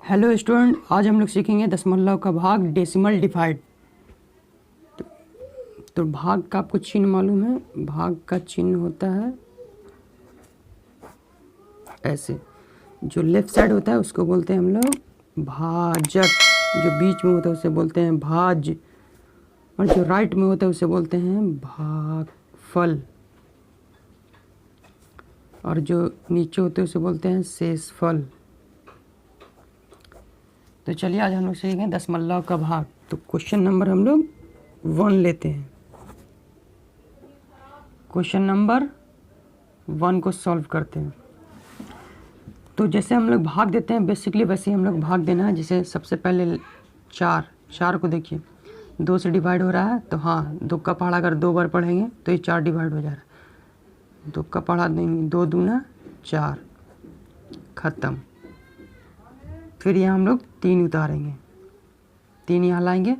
Hello student, आज हम लोग सीखेंगे दशमलव का भाग डेसिमल डिवाइड। तो भाग का आपको चिन्ह मालूम है। भाग का चिन्ह होता है ऐसे। जो लेफ्ट साइड होता है उसको बोलते हैं हम लोग भाजक, जो बीच में होता है उसे बोलते हैं भाज, और जो राइट में होता है उसे बोलते हैं भागफल, और जो नीचे होते हैं उसे बोलते हैं शेषफल। तो चलिए आज हम लोग सीखेंगे दशमलव का भाग। तो क्वेश्चन नंबर हम लोग 1 लेते हैं। क्वेश्चन नंबर 1 को सॉल्व करते हैं। तो जैसे हम लोग भाग देते हैं बेसिकली वैसे ही हम लोग भाग देना है। जैसे सबसे पहले 4 को देखिए 2 से डिवाइड हो रहा है, तो हाँ 2 का पहाड़ा अगर 2 बार पढ़ेंगे तो ये 4 डिवाइड हो जा रहा है। 2 का पहाड़ा देंगे 2 दूना 4, ख़त्म। फिर यहाँ हम लोग 3 उतारेंगे, 3 यहाँ लाएंगे।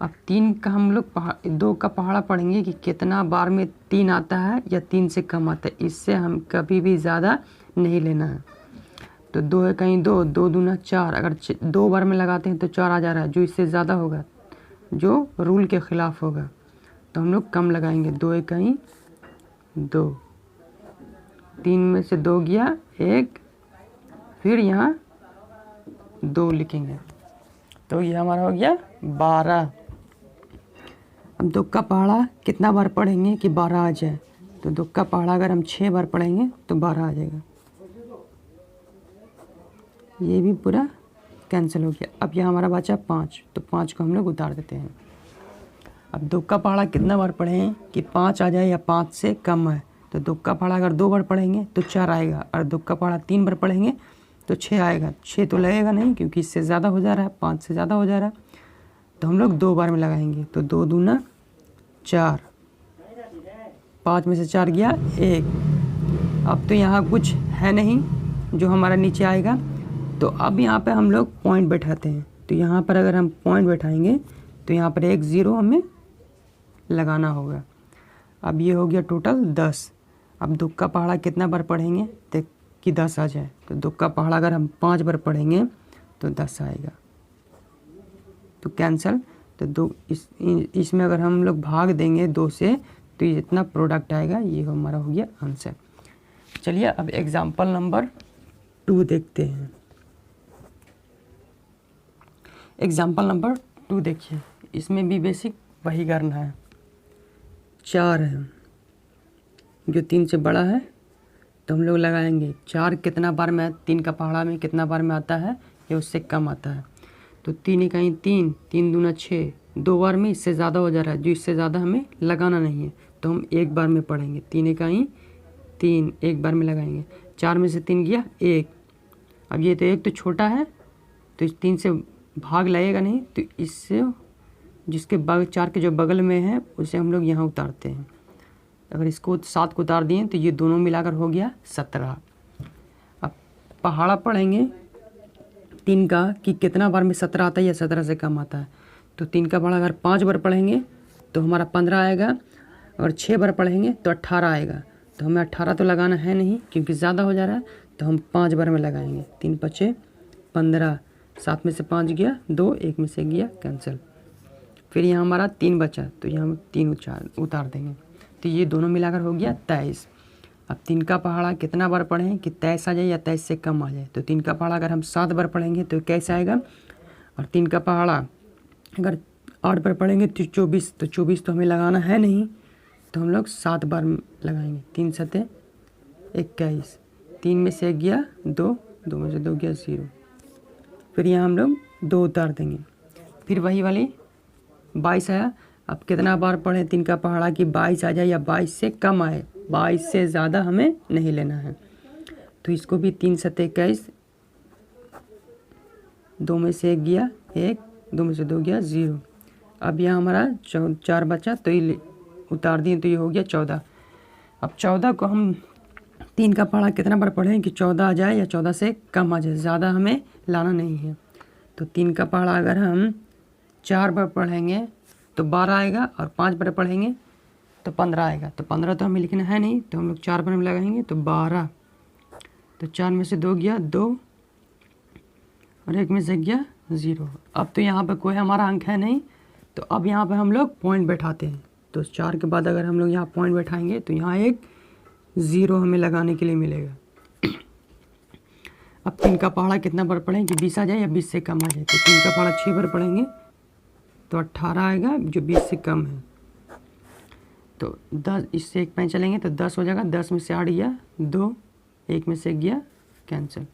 अब 3 का हम लोग 2 का पहाड़ा पढ़ेंगे कि कितना बार में 3 आता है या 3 से कम आता है। इससे हम कभी भी ज़्यादा नहीं लेना है। तो 2 है कहीं 2, 2 दूना 4, अगर 2 बार में लगाते हैं तो 4 आ जा रहा है, जो इससे ज़्यादा होगा, जो रूल के ख़िलाफ़ होगा, तो हम लोग कम लगाएंगे। 2 है कहीं 2, 3 में से 2 गया 1, फिर यहाँ 2 लिखेंगे, तो ये हमारा हो गया 12। अब 2 का पहाड़ा कितना बार पढ़ेंगे कि 12 आ जाए। तो 2 का पहाड़ा अगर हम 6 बार पढ़ेंगे तो 12 आ जाएगा। ये भी पूरा कैंसिल हो गया। अब यह हमारा बचा 5, तो 5 को हम लोग उतार देते हैं। अब 2 का पहाड़ा कितना बार पढ़ें कि 5 आ जाए या 5 से कम है। तो 2 का पहाड़ा अगर 2 बार पढ़ेंगे तो 4 आएगा, और 2 का पहाड़ा 3 बार पढ़ेंगे तो 6 आएगा। 6 तो लगेगा नहीं क्योंकि इससे ज़्यादा हो जा रहा है, 5 से ज़्यादा हो जा रहा है, तो हम लोग 2 बार में लगाएंगे। तो 2 दूना 4, 5 में से 4 गया 1। अब तो यहाँ कुछ है नहीं जो हमारा नीचे आएगा, तो अब यहाँ पे हम लोग पॉइंट बैठाते हैं। तो यहाँ पर अगर हम पॉइंट बैठाएंगे तो यहाँ पर एक 0 हमें लगाना होगा। अब ये हो गया टोटल 10। अब 2 का पहाड़ा कितना बार पढ़ेंगे तो कि 10 आ जाए। तो 2 का पहाड़ा अगर हम 5 बार पढ़ेंगे तो 10 आएगा, तो कैंसल। तो 2 इसमें अगर हम लोग भाग देंगे 2 से तो ये इतना प्रोडक्ट आएगा। ये हमारा हो गया आंसर। चलिए अब एग्जाम्पल नंबर 2 देखते हैं। एग्जाम्पल नंबर 2 देखिए, इसमें भी बेसिक वही करना है। 4 है जो 3 से बड़ा है, तो हम लोग लगाएंगे 4 कितना बार में 3 का पहाड़ा में कितना बार में आता है या उससे कम आता है। तो 3 कहीं 3, 3 दूना 6, 2 बार में इससे ज़्यादा हो जा रहा है, जो इससे ज़्यादा हमें लगाना नहीं है, तो हम 1 बार में पढ़ेंगे। 3 कहीं 3, 1 बार में लगाएंगे। 4 में से 3 गया 1। अब ये तो 1 तो छोटा है, तो इस 3 से भाग लगेगा नहीं, तो इससे जिसके 4 के जो बगल में है उसे हम लोग यहाँ उतारते हैं। अगर इसको 7 को उतार दिए तो ये दोनों मिलाकर हो गया 17। अब पहाड़ा पढ़ेंगे 3 का कि कितना बार में 17 आता है या 17 से कम आता है। तो 3 का पहाड़ा अगर 5 बार पढ़ेंगे तो हमारा 15 आएगा, और 6 बार पढ़ेंगे तो 18 आएगा। तो हमें 18 तो लगाना है नहीं क्योंकि ज़्यादा हो जा रहा है, तो हम 5 बार में लगाएंगे। 3 5 15, 7 में से 5 गया 2, 1 में से गया कैंसिल। फिर यहाँ हमारा 3 बचा, तो यहाँ हम 3 उतार देंगे, तो ये दोनों मिलाकर हो गया 23। अब 3 का पहाड़ा कितना बार पढ़ें कि 23 आ जाए या 23 से कम आ जाए। तो 3 का पहाड़ा अगर हम 7 बार पढ़ेंगे तो कैसे आएगा, और 3 का पहाड़ा अगर 8 बार पढ़ेंगे तो 24। तो 24 तो हमें लगाना है नहीं, तो हम लोग 7 बार लगाएंगे। 3 7 21, 3 में से 1 गया 2, 2 में से 2 गया 0। फिर यहाँ हम लोग 2 उतार देंगे। फिर वही वाली 22 आया। अब कितना बार पढ़ें 3 का पहाड़ा कि 22 आ जाए या 22 से कम आए, 22 से ज़्यादा हमें नहीं लेना है। तो इसको भी 3 7 21, 2 में से 1 गया 1, 2 में से 2 गया 0। अब यहाँ हमारा 4 बचा, तो ये उतार दिए, तो ये हो गया 14। अब 14 को हम 3 का पहाड़ा कितना बार पढ़ें कि 14 आ जाए या 14 से कम आ जाए, ज़्यादा हमें लाना नहीं है। तो 3 का पहाड़ा अगर हम 4 बार पढ़ेंगे तो 12 आएगा, और 5 बार पढ़ेंगे तो 15 आएगा। तो 15 तो हमें लिखना है नहीं, तो हम लोग 4 बार में लगाएंगे तो 12। तो 4 में से 2 गया 2, और एक में से गया 0। अब तो यहाँ पे कोई हमारा अंक है नहीं, तो अब यहाँ पे हम लोग पॉइंट बैठाते हैं। तो 4 के बाद अगर हम लोग यहाँ पॉइंट बैठाएंगे तो यहाँ एक 0 हमें लगाने के लिए मिलेगा। अब 3 का पहाड़ा कितना बार पढ़ें कि 20 आ जाए या 20 से कम आ जाए। तो 3 का पहाड़ा 6 बार पढ़ेंगे तो 18 आएगा, जो 20 से कम है। तो 10, इससे एक पैन चलेंगे तो 10 हो जाएगा। 10 में से 8 गया 2, 1 में से गया कैंसिल।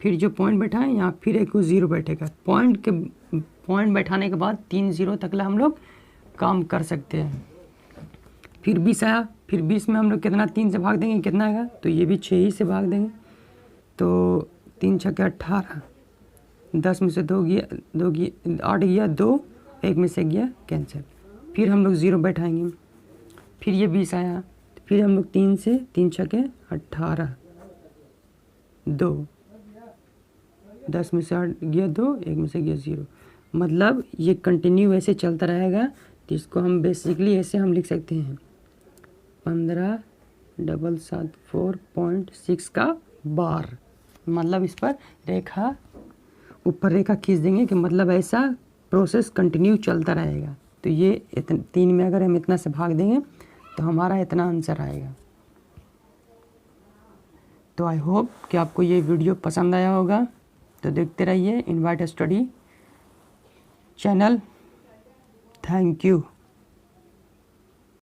फिर जो पॉइंट बैठा है यहाँ फिर एक 0 बैठेगा। पॉइंट बैठाने के बाद 3 0 तक ला हम लोग काम कर सकते हैं। फिर 20 आया, फिर 20 में हम लोग कितना 3 से भाग देंगे, कितना आएगा, तो ये भी 6 ही से भाग देंगे। तो 3 छक्के 18, 10 में से 2 गया 8 गया 2, 1 में से गया कैंसिल। फिर हम लोग 0 बैठाएंगे। फिर ये 20 आया, फिर हम लोग 3 से 3 छक्के 18 2, 10 में से 8 गया 2, 1 में से गया 0। मतलब ये कंटिन्यू ऐसे चलता रहेगा। तो इसको हम बेसिकली ऐसे हम लिख सकते हैं 15,774.6 का बार। मतलब इस पर रेखा, ऊपर रेखा खींच देंगे कि मतलब ऐसा प्रोसेस कंटिन्यू चलता रहेगा। तो ये 3 में अगर हम इतना से भाग देंगे तो हमारा इतना आंसर आएगा। तो आई होप कि आपको ये वीडियो पसंद आया होगा। तो देखते रहिए invite study channel. Thank you.